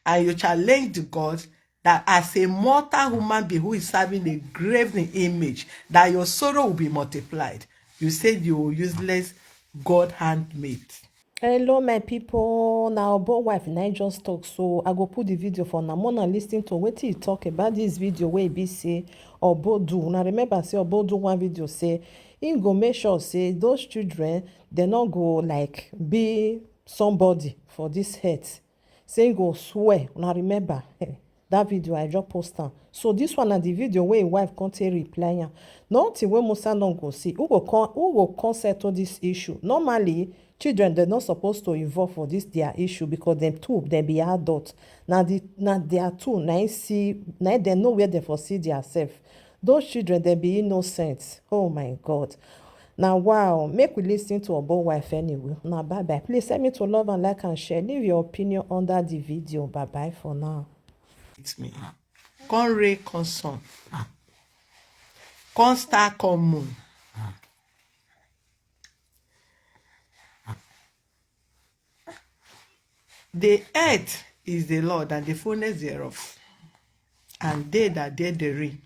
and you challenge God that as a mortal human being who is serving a graven image, that your sorrow will be multiplied. You said you were useless God handmaid. Hello, my people. Now, about wife, and I just talk. So I go put the video for now. More than listening to what he talk about this video where he be say Obo do. Now remember, say Obo do one video say he go make sure say those children they not go like be somebody for this earth. Say he go swear. Now remember. That video I just post am. So this one na the video where wife can't take reply am. Nothing wey Musa don go see. Who go come settle this issue? Normally, children they're not supposed to involve for this their issue because them two they be adult. Now their two now see now they know where they foresee themselves. Those children they be innocent. Oh my God. Now wow, make we listen to Obo wife anyway. Now bye bye. Please send me to love and like and share. Leave your opinion under the video. Bye bye for now. It's me. Con ray, con sun. Con star, con moon. The earth is the Lord and the fullness thereof, and they that dare therein.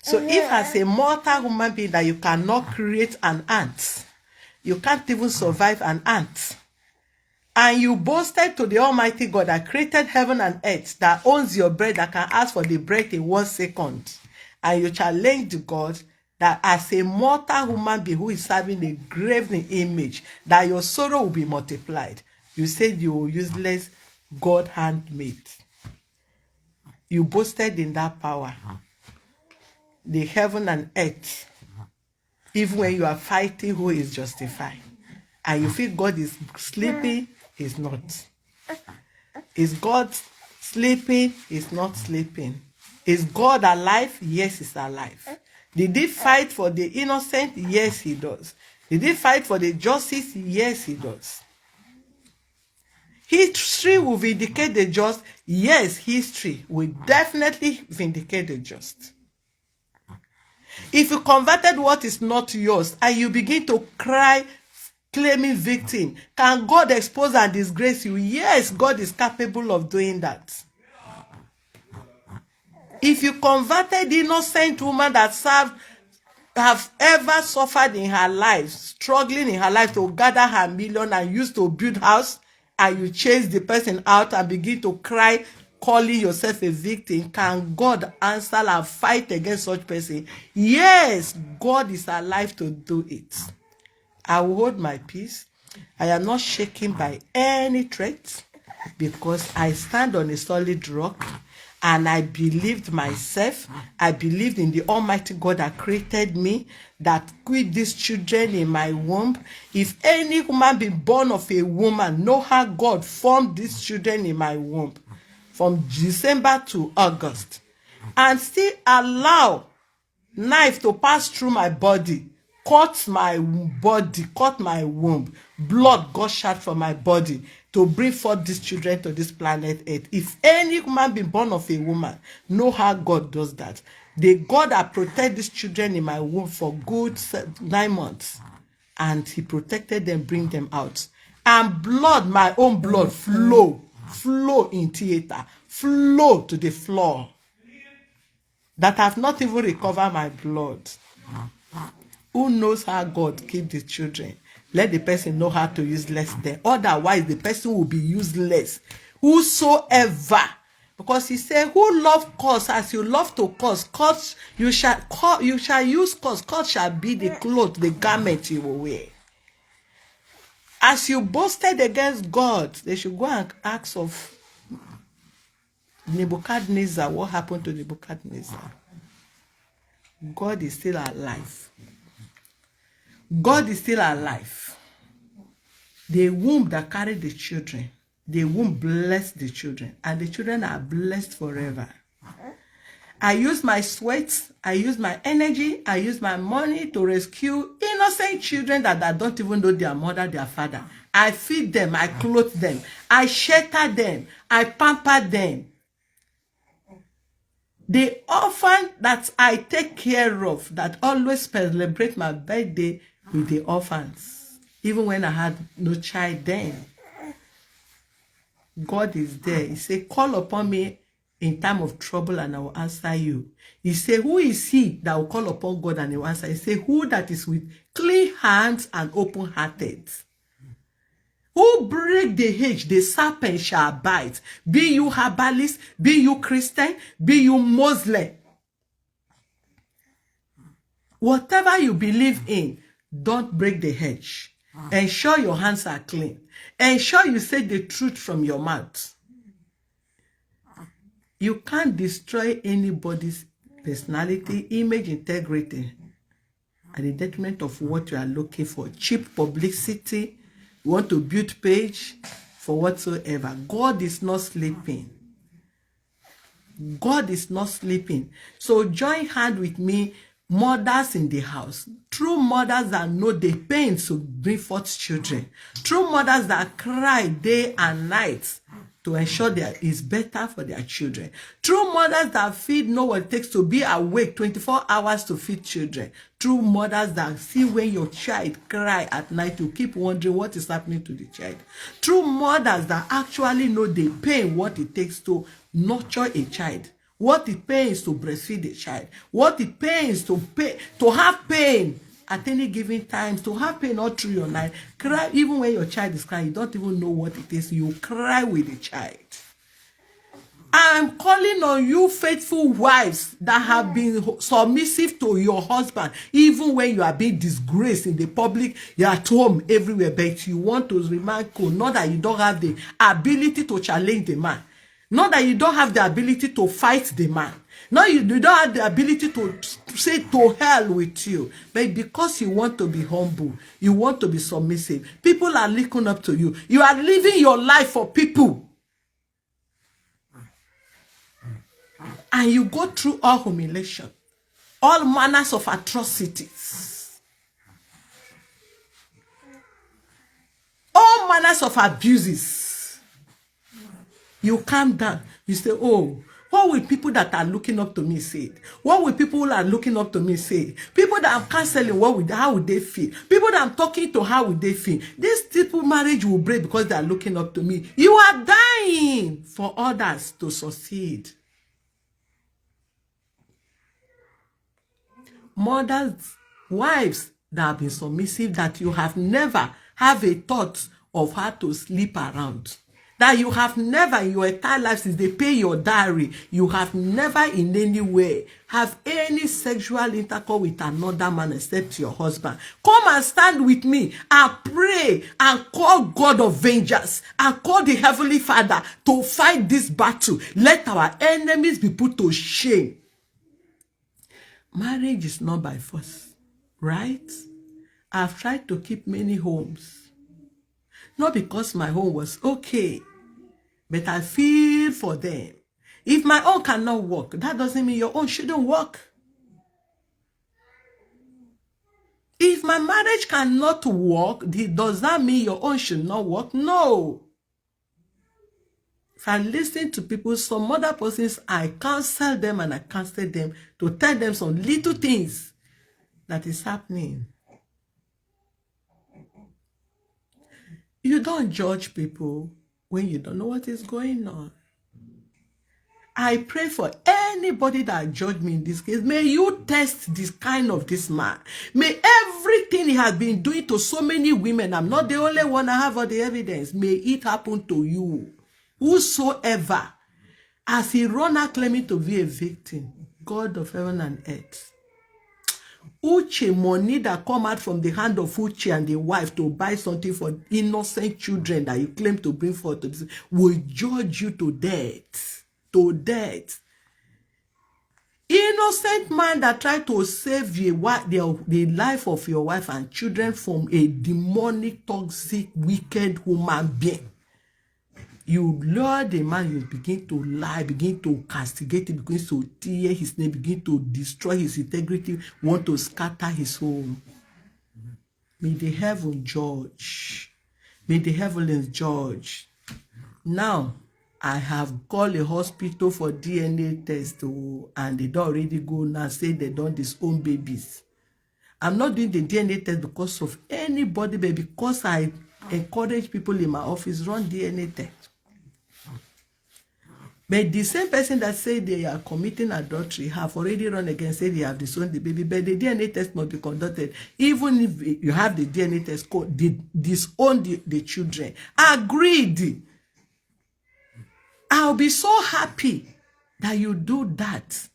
So if as a mortal human being that you cannot create an ant, you can't even survive an ant, and you boasted to the Almighty God that created heaven and earth, that owns your bread, that can ask for the bread in 1 second, and you challenge God that as a mortal human being who is serving a graven image, that your sorrow will be multiplied. You said you were useless God handmaid. You boasted in that power. The heaven and earth, even when you are fighting who is justified, and you feel God is sleeping, he's not. Is God sleeping? He's not sleeping. Is God alive? Yes, he's alive. Did he fight for the innocent? Yes, he does. Did he fight for the justice? Yes, he does. History will vindicate the just. Yes, history will definitely vindicate the just. If you converted what is not yours and you begin to cry, claiming victim, can God expose and disgrace you? Yes, God is capable of doing that. If you converted the innocent woman that have ever suffered in her life, struggling in her life to gather her million and used to build house, and you chase the person out and begin to cry, calling yourself a victim, can God answer and fight against such person? Yes, God is alive to do it. I will hold my peace. I am not shaken by any threat because I stand on a solid rock. And I believed myself. I believed in the Almighty God that created me, that quit these children in my womb. If any woman be born of a woman, know how God formed these children in my womb from December to August, and still allow knife to pass through my body, cut my body, cut my womb, blood gush out from my body to bring forth these children to this planet Earth. If any woman be born of a woman, know how God does that. The God that protected these children in my womb for good 9 months, and he protected them, bring them out. And blood, my own blood, flow in theater, flow to the floor. That have not even recovered my blood. Who knows how God keep the children? Let the person know how to useless them. Otherwise, the person will be useless. Whosoever. Because he said, who love cause as you love to cause you shall use cause shall be the cloth, the garment you will wear. As you boasted against God, they should go and ask of Nebuchadnezzar what happened to Nebuchadnezzar. God is still alive. God is still alive. The womb that carried the children, the womb blessed the children, and the children are blessed forever. I use my sweat, I use my energy, I use my money to rescue innocent children that don't even know their mother, their father. I feed them, I clothe them, I shelter them, I pamper them. The orphan that I take care of, that always celebrate my birthday with the orphans, even when I had no child then. God is there. He said, call upon me in time of trouble and I will answer you. He said, who is he that will call upon God and he will answer? He said, who that is with clean hands and open hearted? Who break the hedge, the serpent shall bite. Be you herbalist, be you Christian, be you Muslim. Whatever you believe in, don't break the hedge. Ensure your hands are clean. Ensure you say the truth from your mouth. You can't destroy anybody's personality, image, integrity at the detriment of what you are looking for. Cheap publicity, you want to build page for whatsoever. God is not sleeping. God is not sleeping. So join hand with me, mothers in the house. True mothers that know the pain to bring forth children. True mothers that cry day and night to ensure that it's better for their children. True mothers that feed know what it takes to be awake 24 hours to feed children. True mothers that see when your child cry at night, you keep wondering what is happening to the child. True mothers that actually know the pain, what it takes to nurture a child. What it pains to breastfeed a child. What it pains to have pain at any given time, to have pain all through your night. Cry even when your child is crying. You don't even know what it is. You cry with the child. I'm calling on you faithful wives that have been submissive to your husband, even when you are being disgraced in the public, you're at home everywhere, but you want to remain cool. Not that you don't have the ability to challenge the man. Not that you don't have the ability to fight the man. No, you don't have the ability to say to hell with you. But because you want to be humble, you want to be submissive, people are looking up to you. You are living your life for people. And you go through all humiliation, all manners of atrocities, all manners of abuses. You calm down. You say, oh, what will people that are looking up to me say? What will people who are looking up to me say? People that I'm counseling, how would they feel? People that I'm talking to, how would they feel? These people marriage will break because they are looking up to me. You are dying for others to succeed. Mothers, wives that have been submissive, that you have never have a thought of how to sleep around. That you have never in your entire life, since they pay your dowry, you have never in any way have any sexual intercourse with another man except your husband. Come and stand with me and pray and call God of vengeance and call the Heavenly Father to fight this battle. Let our enemies be put to shame. Marriage is not by force, right? I've tried to keep many homes. Not because my home was okay, but I feel for them. If my own cannot work, that doesn't mean your own shouldn't work. If my marriage cannot work, does that mean your own should not work? No. If I listen to people, some other persons, I counsel them and I counsel them to tell them some little things that is happening. You don't judge people when you don't know what is going on. I pray for anybody that judged me in this case. May you test this man. May everything he has been doing to so many women, I'm not the only one, I have all the evidence. May it happen to you. Whosoever, as he run out claiming to be a victim, God of heaven and earth. Uche money that come out from the hand of Uche and the wife to buy something for innocent children that you claim to bring forth to this will judge you to death. To death. Innocent man that tried to save the life of your wife and children from a demonic, toxic, wicked human being. You lure the man, you begin to lie, begin to castigate him, begin to tear his name, begin to destroy his integrity, want to scatter his home. May the heaven judge. May the heavens judge. Now, I have called a hospital for DNA test, and they don't already go now, say they don't disown babies. I'm not doing the DNA test because of anybody, but because I encourage people in my office, run DNA test. But the same person that say they are committing adultery have already run against, say they have disowned the baby, but the DNA test must be conducted. Even if you have the DNA test code, disown the children. Agreed. I'll be so happy that you do that.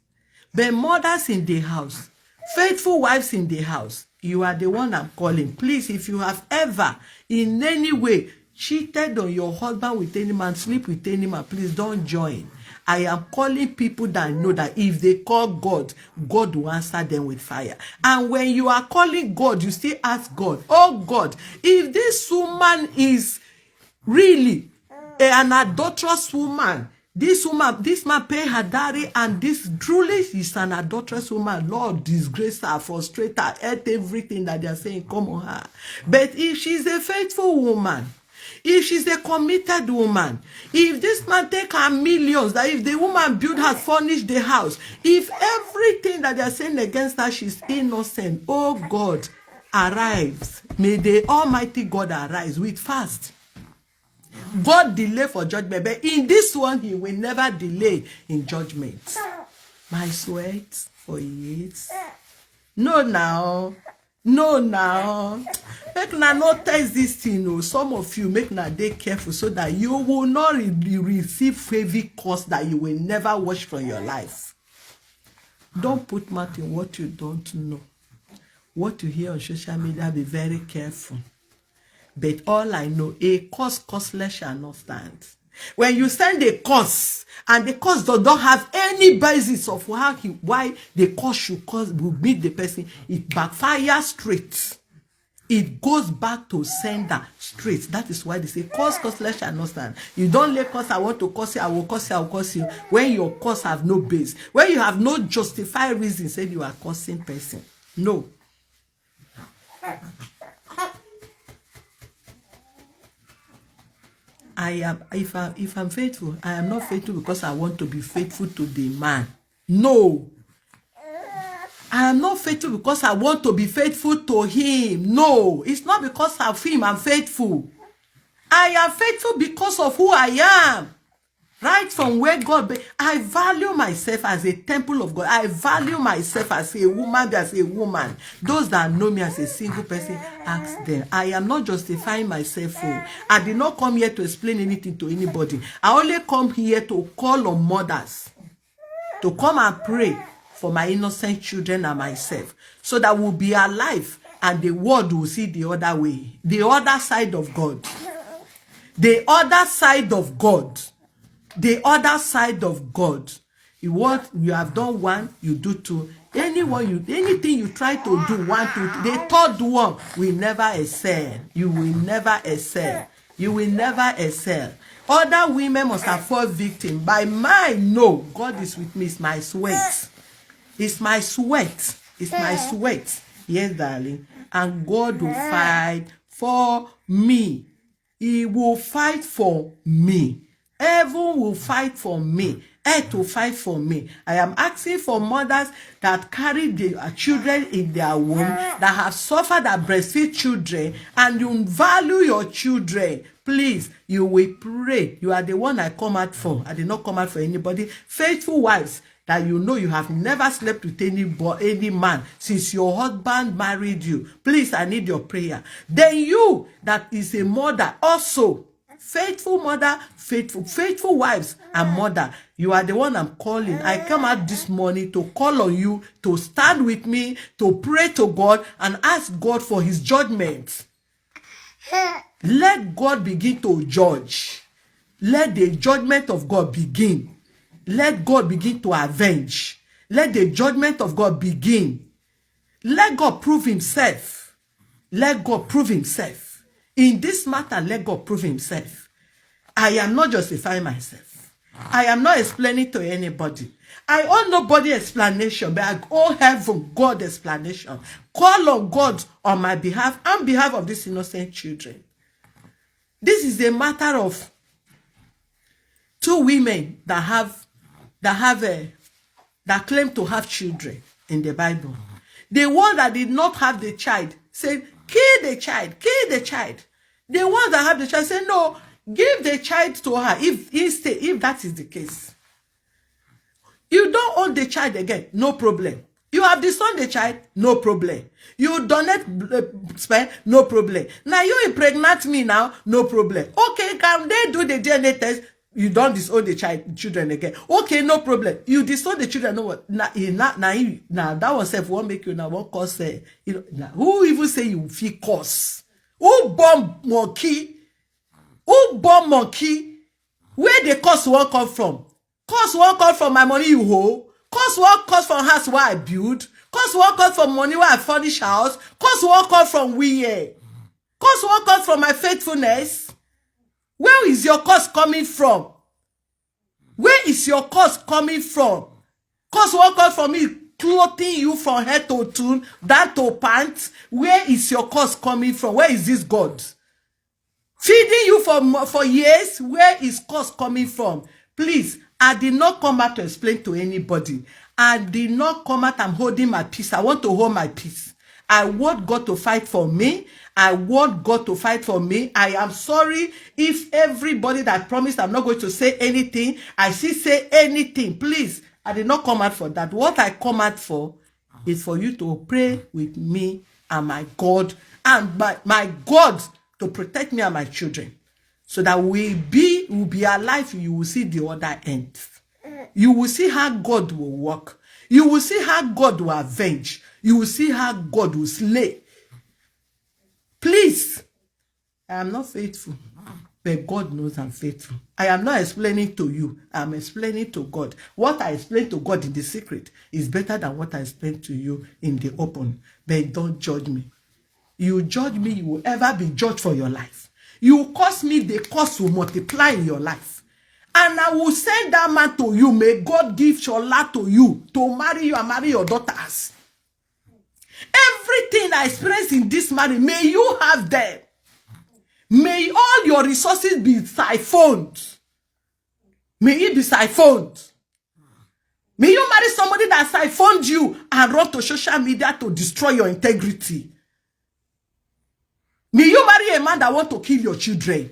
But mothers in the house, faithful wives in the house, you are the one I'm calling. Please, if you have ever in any way cheated on your husband with any man, sleep with any man, please don't join. I am calling people that know that if they call God, God will answer them with fire. And when you are calling God, you still ask God, oh God, if this woman is really an adulterous woman, this man pay her dowry, and this truly is an adulterous woman, Lord, disgrace her, frustrate her, eat everything that they are saying come on her. But if she's a faithful woman, if she's a committed woman, if this man take her millions, that if the woman build her, furnish the house, if everything that they are saying against her, she's innocent, oh God, arise. May the Almighty God arise with fast. God delay for judgment, but in this one, he will never delay in judgment. My sweat for years. No, now. Make na not test this thing. Oh. Some of you make na dey careful so that you will not receive heavy cost that you will never wash from your life. Don't put mouth in what you don't know. What you hear on social media, be very careful. But all I know, a cause causeless shall not stand. When you send a cause, and the cause don't have any basis of why the cause will beat the person, it backfires straight. It goes back to sender straight. That is why they say cause causeless shall not stand. You don't let cause, I want to cause you, I will cause you, I will cause you. When your cause have no base, when you have no justified reason, say you are causing person. No. If I'm faithful, I am not faithful because I want to be faithful to the man. No. I am not faithful because I want to be faithful to him. No. It's not because of him I'm faithful. I am faithful because of who I am. Right from where God I value myself as a temple of God. I value myself as a woman. Those that know me as a single person, ask them. I am not justifying myself. I did not come here to explain anything to anybody. I only come here to call on mothers to come and pray for my innocent children and myself, so that we'll be alive and the world will see the other way, the other side of God, the other side of God. The other side of God. You want, you have done one, you do two. Anything you try to do one, two, the third one will never excel. You will never excel. You will never excel. Other women must have fallen victim. By mine, no. God is with me. It's my sweat. It's my sweat. It's my sweat. Yes, darling. And God will fight for me. He will fight for me. Heaven will fight for me. Earth will fight for me. I am asking for mothers that carry their children in their womb, that have suffered, that breastfeed children, and you value your children. Please, you will pray. You are the one I come out for. I did not come out for anybody. Faithful wives, that you know you have never slept with any man since your husband married you. Please, I need your prayer. Then you, that is a mother also, faithful mother, faithful wives and mother, you are the one I'm calling. I come out this morning to call on you to stand with me, to pray to God and ask God for his judgment. Let God begin to judge. Let the judgment of God begin. Let God begin to avenge. Let the judgment of God begin. Let God prove himself. Let God prove himself. In this matter, let God prove himself. I am not justifying myself. I am not explaining to anybody. I owe nobody explanation, but I owe heaven God explanation. Call on God on my behalf, on behalf of these innocent children. This is a matter of two women that claim to have children in the Bible. The one that did not have the child said, kill the child, kill the child. The one that have the child said, no, give the child to her if that is the case. You don't own the child again, no problem. You have disowned the child, no problem. You donate sperm, no problem. Now you impregnate me now, no problem. Okay, can they do the DNA test? You don't disown the children again. Okay, no problem. You disown the children. No what? Now that one self won't make you now one cause. Who even say you feel cause? Who born monkey? Who born monkey? Where the cause won't come from? Cause won't come from my money you hold. Cause won't come from house where I build. Cause won't come from money where I furnish house. Cause won't come from we. Cause won't come from my faithfulness. Where is your cause coming from? Where is your cause coming from? Cause won't come from me clothing you from head to toe, down to pants. Where is your cause coming from? Where is this God? Feeding you for years. Where is cause coming from? Please, I did not come out to explain to anybody. I did not come out. I'm holding my peace. I want to hold my peace. I want God to fight for me. I want God to fight for me. I am sorry if everybody that promised I'm not going to say anything, I still say anything. Please, I did not come out for that. What I come out for is for you to pray with me and my God and my God to protect me and my children. So that we'll be alive, you will see the other end. You will see how God will work. You will see how God will avenge. You will see how God will slay. Please, I am not faithful, but God knows I'm faithful. I am not explaining to you. I'm explaining to God. What I explain to God in the secret is better than what I explain to you in the open. But don't judge me. You judge me, you will ever be judged for your life. You cause me, the cost will multiply in your life. And I will send that man to you. May God give Shola to you to marry you and marry your daughters. Everything I experience in this marriage, may you have them. May all your resources be siphoned. May it be siphoned. May you marry somebody that siphoned you and run to social media to destroy your integrity. May you marry a man that want to kill your children.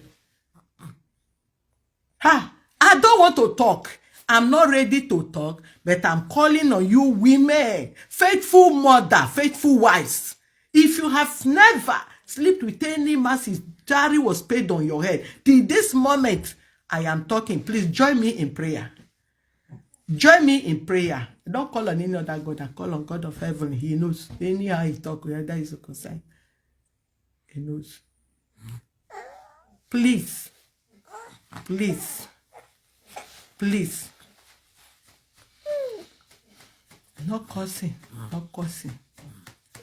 I don't want to talk. I'm not ready to talk, but I'm calling on you women, faithful mother, faithful wives. If you have never slept with any man since dowry was paid on your head, till this moment I am talking, please join me in prayer. Join me in prayer. Don't call on any other God. I call on God of heaven. He knows. Anyhow he talk, that is a concern. He knows. Please. Please. Please. Not cursing. Not cursing.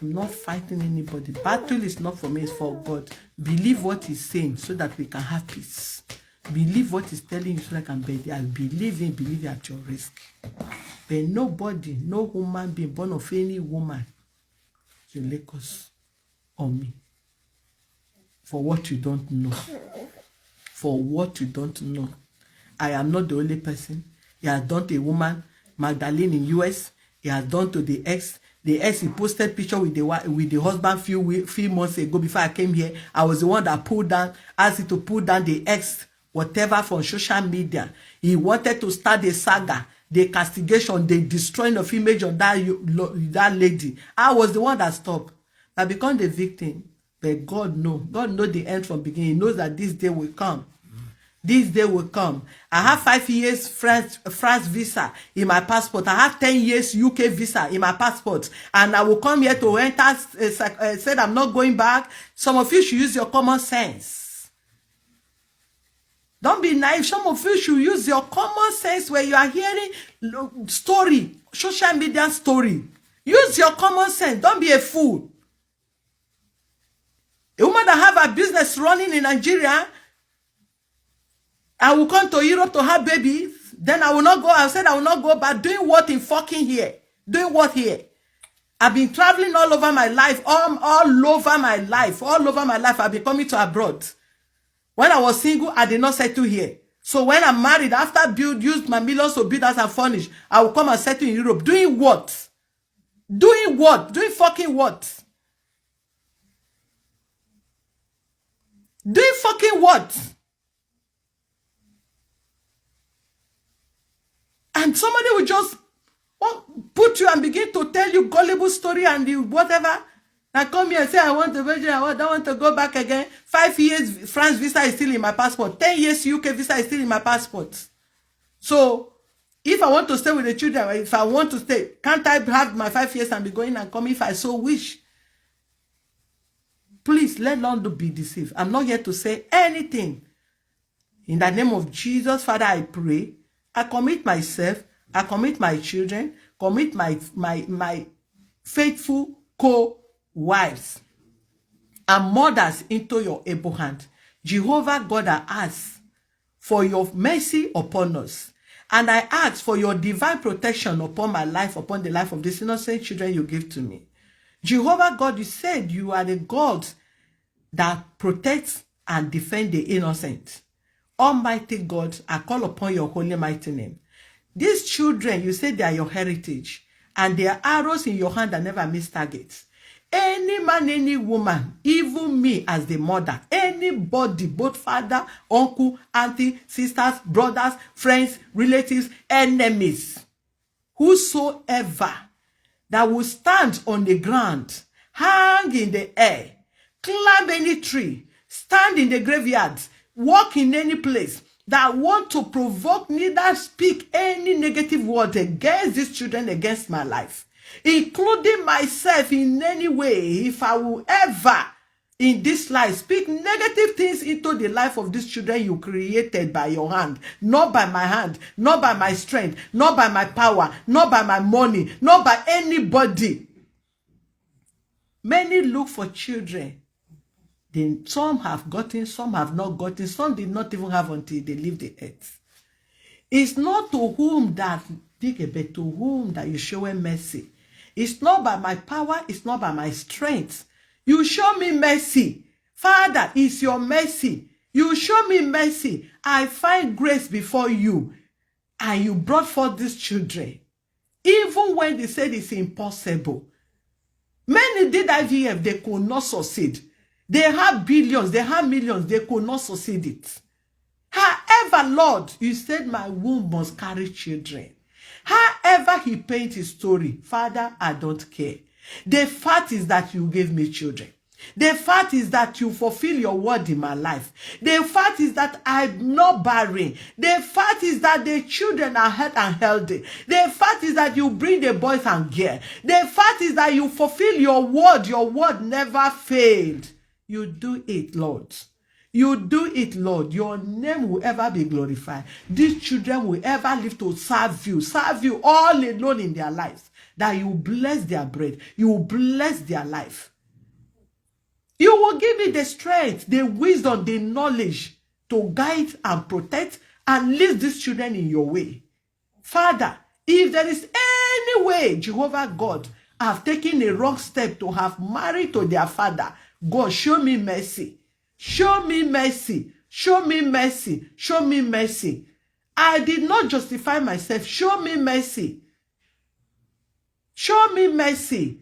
I'm not fighting anybody. Battle is not for me, it's for God. Believe what he's saying so that we can have peace. Believe what he's telling you so that I can be there. I believe it at your risk. But nobody, no human being born of any woman will lay curse on me. For what you don't know. For what you don't know. I am not the only person. He has done to a woman, Magdalene in US. He has done to the ex. The ex, he posted picture with the husband few months ago before I came here. I was the one that asked him to pull down the ex, whatever, from social media. He wanted to start the saga, the castigation, the destroying of image of that lady. I was the one that stopped. I become the victim. But God knows. God knows the end from beginning. He knows that this day will come. This day will come. I have 5 years France visa in my passport. I have 10 years UK visa in my passport. And I will come here to enter, said I'm not going back. Some of you should use your common sense. Don't be naive. Some of you should use your common sense when you are hearing story, social media story. Use your common sense. Don't be a fool. A woman that have a business running in Nigeria, I will come to Europe to have babies. Then I will not go. I said I will not go back. Doing what in fucking here? Doing what here? I've been traveling all over my life. All over my life. All over my life. I've been coming to abroad. When I was single, I did not settle here. So when I'm married, after used my millions to build house and furnish, I will come and settle in Europe. Doing what? Doing what? Doing fucking what? Doing fucking what? And somebody will just put you and begin to tell you gullible story and the whatever. I come here and say, I want to virgin, I don't want to go back again. 5 years France visa is still in my passport. 10 years UK visa is still in my passport. So if I want to stay with the children, if I want to stay, can't I have my 5 years and be going and coming if I so wish? Please, let none be deceived. I'm not here to say anything. In the name of Jesus, Father, I pray. I commit myself, I commit my children, commit my faithful co-wives and mothers into your able hand. Jehovah God, I ask for your mercy upon us. And I ask for your divine protection upon my life, upon the life of these innocent children you give to me. Jehovah God, you said you are the God that protects and defends the innocent. Almighty God, I call upon your holy mighty name. These children, you say they are your heritage, and they are arrows in your hand that never miss targets. Any man, any woman, even me as the mother, anybody, both father, uncle, auntie, sisters, brothers, friends, relatives, enemies, whosoever that will stand on the ground, hang in the air, climb any tree, stand in the graveyards, walk in any place, that want to provoke, neither speak any negative word against these children, against my life, including myself in any way, if I will ever in this life speak negative things into the life of these children you created by your hand, not by my hand, not by my strength, not by my power, not by my money, not by anybody. Many look for children. Some have gotten, some have not gotten, some did not even have until they leave the earth. It's not to whom that but to whom that you show mercy. It's not by my power, it's not by my strength. You show me mercy. Father, it's your mercy. You show me mercy. I find grace before you. And you brought forth these children. Even when they said it's impossible. Many did IVF, they could not succeed. They have billions, they have millions, they could not succeed it. However, Lord, you said my womb must carry children. However he paints his story, Father, I don't care. The fact is that you gave me children. The fact is that you fulfill your word in my life. The fact is that I'm not barren. The fact is that the children are healthy and healthy. The fact is that you bring the boys and girls. The fact is that you fulfill your word. Your word never failed. You do it, Lord. You do it, Lord. Your name will ever be glorified. These children will ever live to serve you all alone in their lives. That you bless their bread. You will bless their life. You will give me the strength, the wisdom, the knowledge to guide and protect and lead these children in your way. Father, if there is any way, Jehovah God, have taken a wrong step to have married to their father, God, show me mercy. Show me mercy. Show me mercy. Show me mercy. I did not justify myself. Show me mercy. Show me mercy.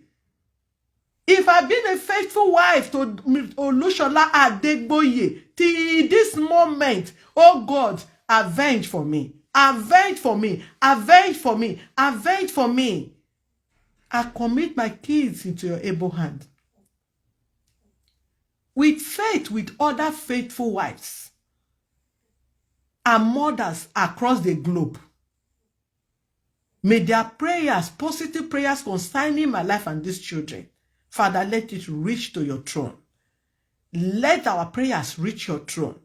If I've been a faithful wife to Olushola Adegboye till this moment, oh God, avenge for me. Avenge for me. Avenge for me. Avenge for me. I commit my kids into your able hand. With faith, with other faithful wives and mothers across the globe. May their prayers, positive prayers concerning my life and these children, Father, let it reach to your throne. Let our prayers reach your throne.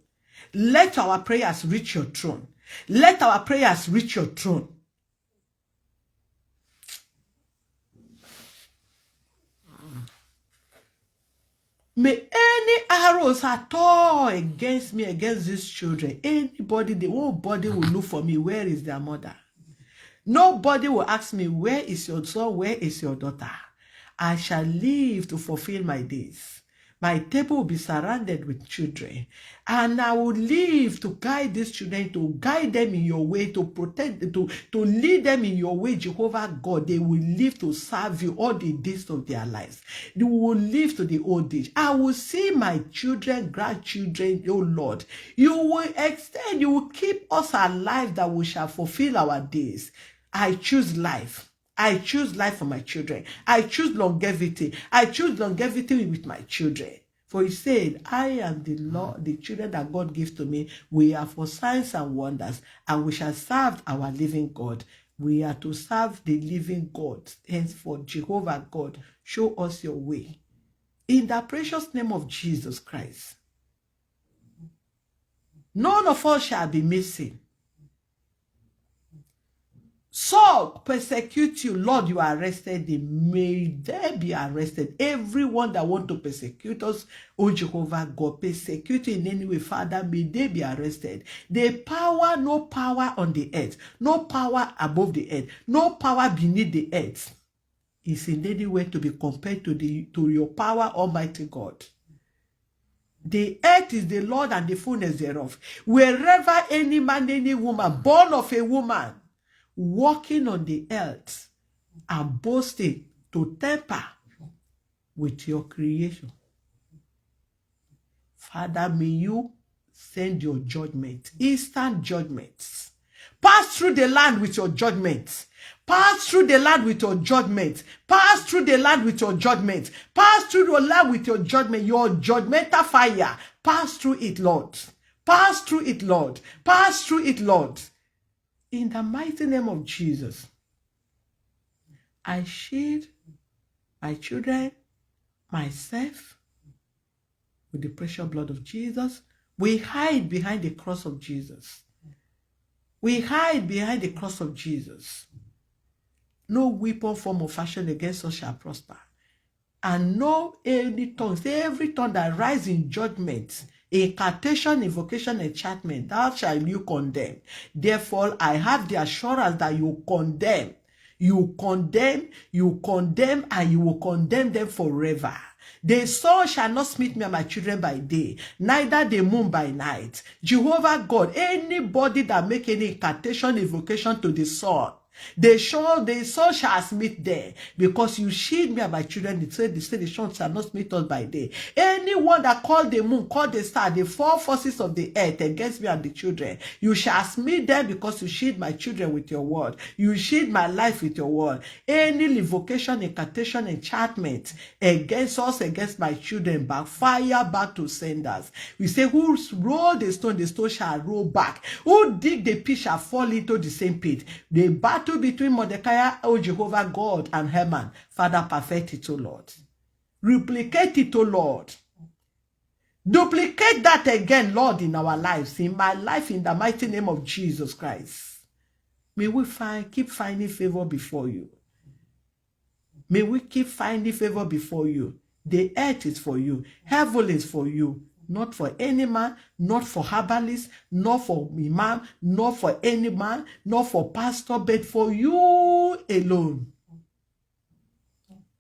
Let our prayers reach your throne. Let our prayers reach your throne. May any arrows at all against me, against these children, anybody, the whole body will look for me. Where is their mother? Nobody will ask me, where is your son? Where is your daughter? I shall live to fulfill my days. My table will be surrounded with children. And I will live to guide these children, to guide them in your way, to protect, to lead them in your way, Jehovah God. They will live to serve you all the days of their lives. They will live to the old age. I will see my children, grandchildren, oh Lord. You will extend, you will keep us alive that we shall fulfill our days. I choose life. I choose life for my children. I choose longevity. I choose longevity with my children. For he said, I am the Lord, the children that God gives to me. We are for signs and wonders, and we shall serve our living God. We are to serve the living God. Henceforth, Jehovah God, show us your way. In the precious name of Jesus Christ, none of us shall be missing. Saul persecute you, Lord, you are arrested. May they be arrested. Everyone that want to persecute us, oh Jehovah God, persecute in any way, Father, may they be arrested. The power, no power on the earth, no power above the earth, no power beneath the earth is in any way to be compared to your power, Almighty God. The earth is the Lord and the fullness thereof. Wherever any man, any woman, born of a woman, walking on the earth and boasting to temper with your creation, Father, may you send your judgment, instant judgments. Pass through the land with your judgments. Pass through the land with your judgment. Pass through the land with your judgment. Pass through the land with your judgment, your judgmental fire. Pass through it, Lord. Pass through it, Lord. Pass through it, Lord. In the mighty name of Jesus, I shield my children, myself, with the precious blood of Jesus. We hide behind the cross of Jesus. We hide behind the cross of Jesus. No weapon, form, or fashion against us shall prosper. And no any tongue, say every tongue that rise in judgment, incantation, invocation, enchantment, thou shalt you condemn. Therefore, I have the assurance that you condemn. You condemn, and you will condemn them forever. The sun shall not smite me and my children by day, neither the moon by night. Jehovah God, anybody that make any incantation, invocation to the sun, the sun shall smite them, because you shield me and my children. They say the sun shall not smite us by day. Anyone that call the moon, call the star, the four forces of the earth against me and the children, you shall smite them, because you shield my children with your word. You shield my life with your word. Any invocation, incantation, enchantment against us, against my children, backfire back to senders. We say, who roll the stone shall roll back. Who dig the pit shall fall into the same pit. The battle between Mordecai, O Jehovah God, and Haman, Father, perfect it, O Lord. Replicate it, O Lord. Duplicate that again, Lord, in our lives, in my life, in the mighty name of Jesus Christ. May we keep finding favor before you. May we keep finding favor before you. The earth is for you. Heaven is for you. Not for any man, not for herbalist, not for imam, not for any man, not for pastor, but for you alone.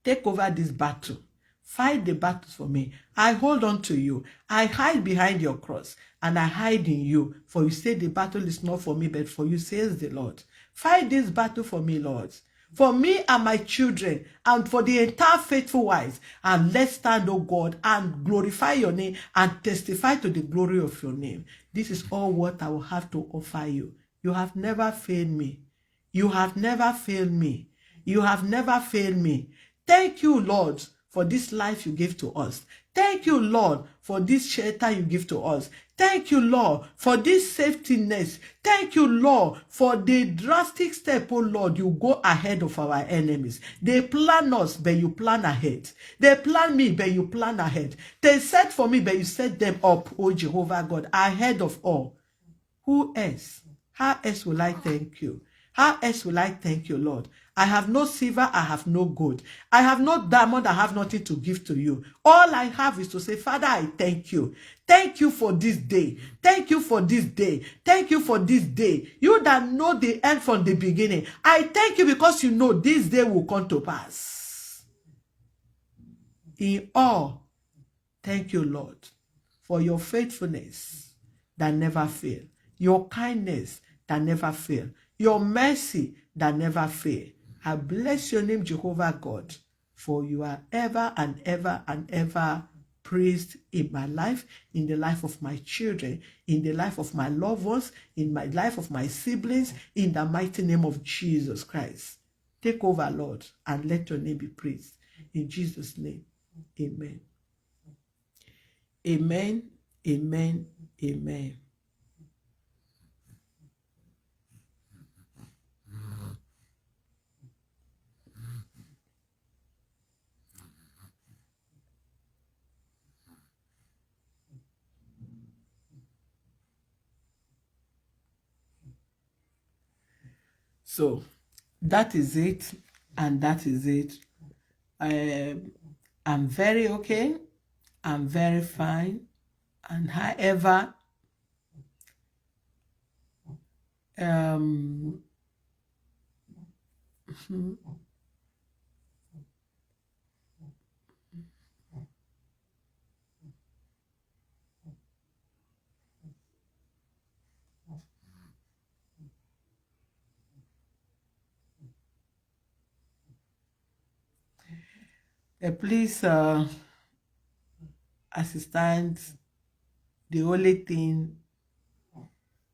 Take over this battle. Fight the battles for me. I hold on to you. I hide behind your cross, and I hide in you. For you say the battle is not for me, but for you, says the Lord. Fight this battle for me, Lord. For me and my children, and for the entire faithful wives. And let's stand, O God, and glorify your name and testify to the glory of your name. This is all what I will have to offer you. You have never failed me. You have never failed me. You have never failed me. Thank you, Lord, for this life you give to us. Thank you, Lord, for this shelter you give to us. Thank you, Lord, for this safety net. Thank you, Lord, for the drastic step, oh Lord, you go ahead of our enemies. They plan us, but you plan ahead. They plan me, but you plan ahead. They set for me, but you set them up, oh Jehovah God, ahead of all. Who else? How else will I thank you? How else will I thank you, Lord? I have no silver, I have no gold. I have no diamond, I have nothing to give to you. All I have is to say, Father, I thank you. Thank you for this day. Thank you for this day. Thank you for this day. You that know the end from the beginning. I thank you because you know this day will come to pass. In all, thank you, Lord, for your faithfulness that never fail. Your kindness that never fail. Your mercy that never fail. I bless your name, Jehovah God, for you are ever and ever and ever praised in my life, in the life of my children, in the life of my loved ones, in my life of my siblings, in the mighty name of Jesus Christ. Take over, Lord, and let your name be praised. In Jesus' name, amen. Amen, amen, amen. So that is it, and that is it. I'm very okay. I'm very fine. And however, please, assistant, the only thing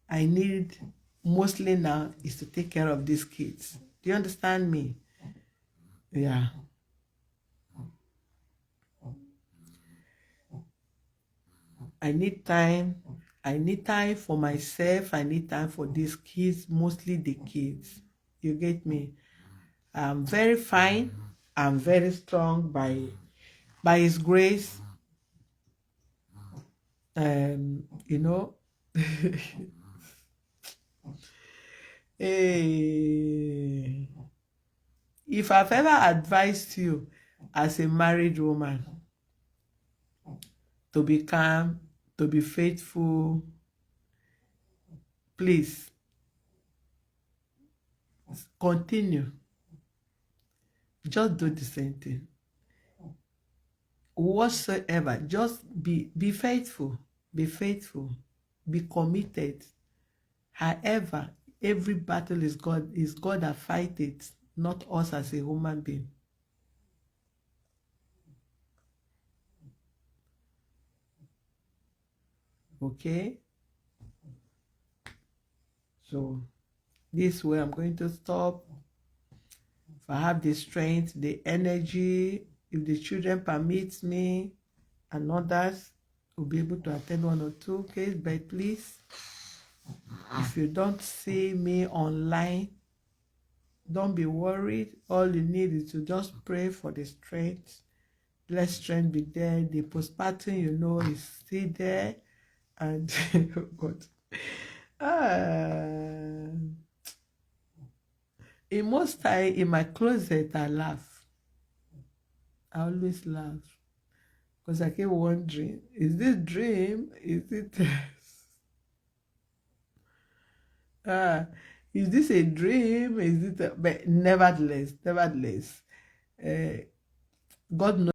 I need mostly now is to take care of these kids. Do you understand me? Yeah. I need time. I need time for myself. I need time for these kids, mostly the kids. You get me? I'm very fine. I'm very strong by His grace. You know, hey, if I've ever advised you as a married woman to be calm, to be faithful, please continue. Just do the same thing. Whatsoever, just be faithful, be faithful, be committed. However, every battle is God that fight it, not us as a human being. Okay? So this way I'm going to stop. If I have the strength, the energy, if the children permit me and others, will be able to attend 1 or 2 cases. But please, if you don't see me online, don't be worried. All you need is to just pray for the strength. Let strength be there. The postpartum, you know, is still there. And oh God. In most time in my closet, I laugh. I always laugh. Because I keep wondering, is this dream? Is it is this a dream? Is it but nevertheless, God knows.